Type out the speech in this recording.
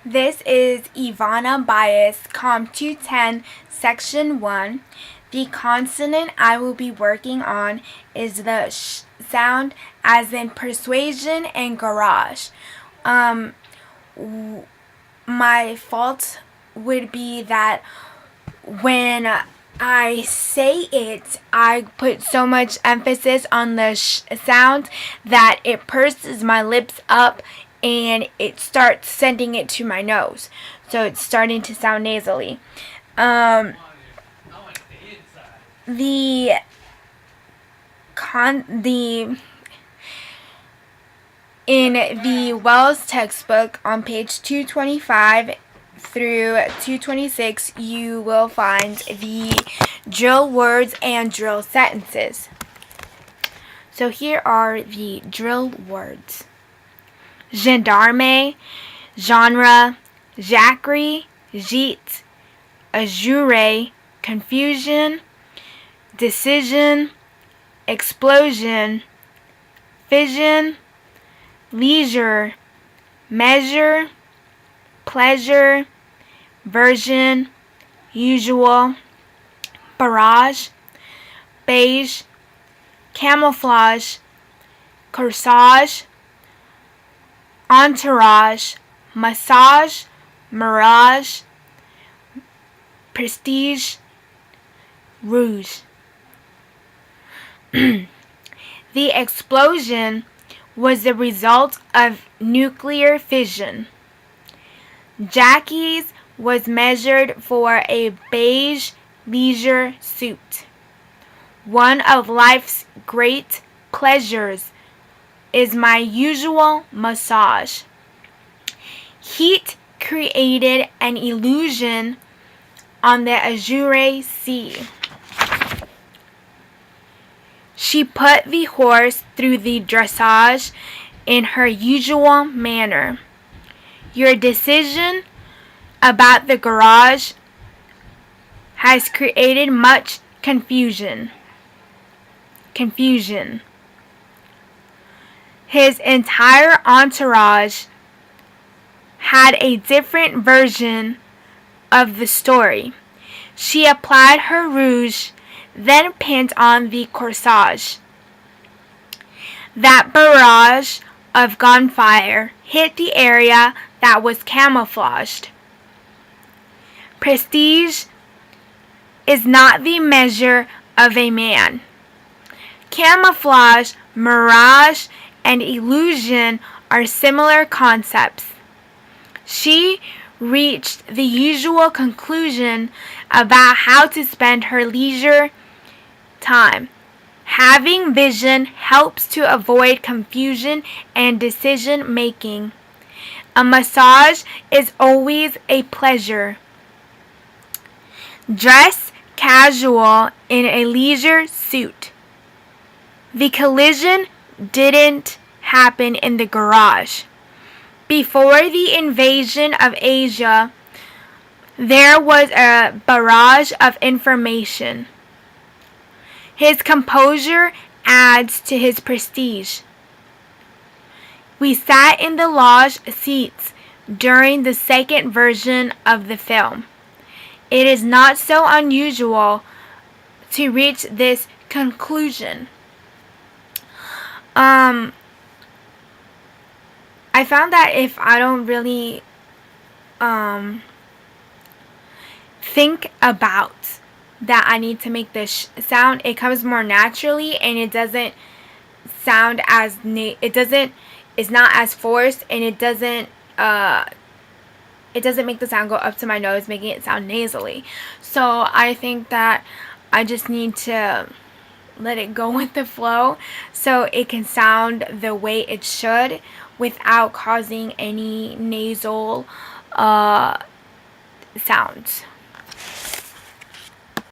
This is Ivana Bias, Com 210, Section 1. The consonant I will be working on is the sh sound, as in Persuasion and Garage. My fault would be that when I say it, I put so much emphasis on the sh sound that it purses my lips up and it starts sending it to my nose. So it's starting to sound nasally. The in the Wells textbook on page 225 through 226, you will find the drill words and drill sentences. So here are the drill words: gendarme, genre, jacquerie, gîte, azure, confusion, decision, explosion, fission, leisure, measure, pleasure, version, usual, barrage, beige, camouflage, corsage, entourage, massage, mirage, prestige, rouge. The explosion was the result of nuclear fission. Jackie's was measured for a beige leisure suit. One of life's great pleasures is my usual massage. Heat created an illusion on the azure sea. She put the horse through the dressage in her usual manner. Your decision about the garage has created much confusion. His entire entourage had a different version of the story. She applied her rouge, then pinned on the corsage. That barrage of gunfire hit the area that was camouflaged. Prestige is not the measure of a man. Camouflage, mirage, and illusion are similar concepts. She reached the usual conclusion about how to spend her leisure time. Having vision helps to avoid confusion and decision making. A massage is always a pleasure. Dress casual in a leisure suit. The collision didn't happen in the garage. Before the invasion of Asia, there was a barrage of information. His composure adds to his prestige. We sat in the loge seats during the second version of the film. It is not so unusual to reach this conclusion. I found that if I don't really think about that I need to make this sound, it comes more naturally, and it doesn't sound as it's not as forced, and it doesn't make the sound go up to my nose, making it sound nasally. So I think that I just need to let it go with the flow so it can sound the way it should without causing any nasal sounds.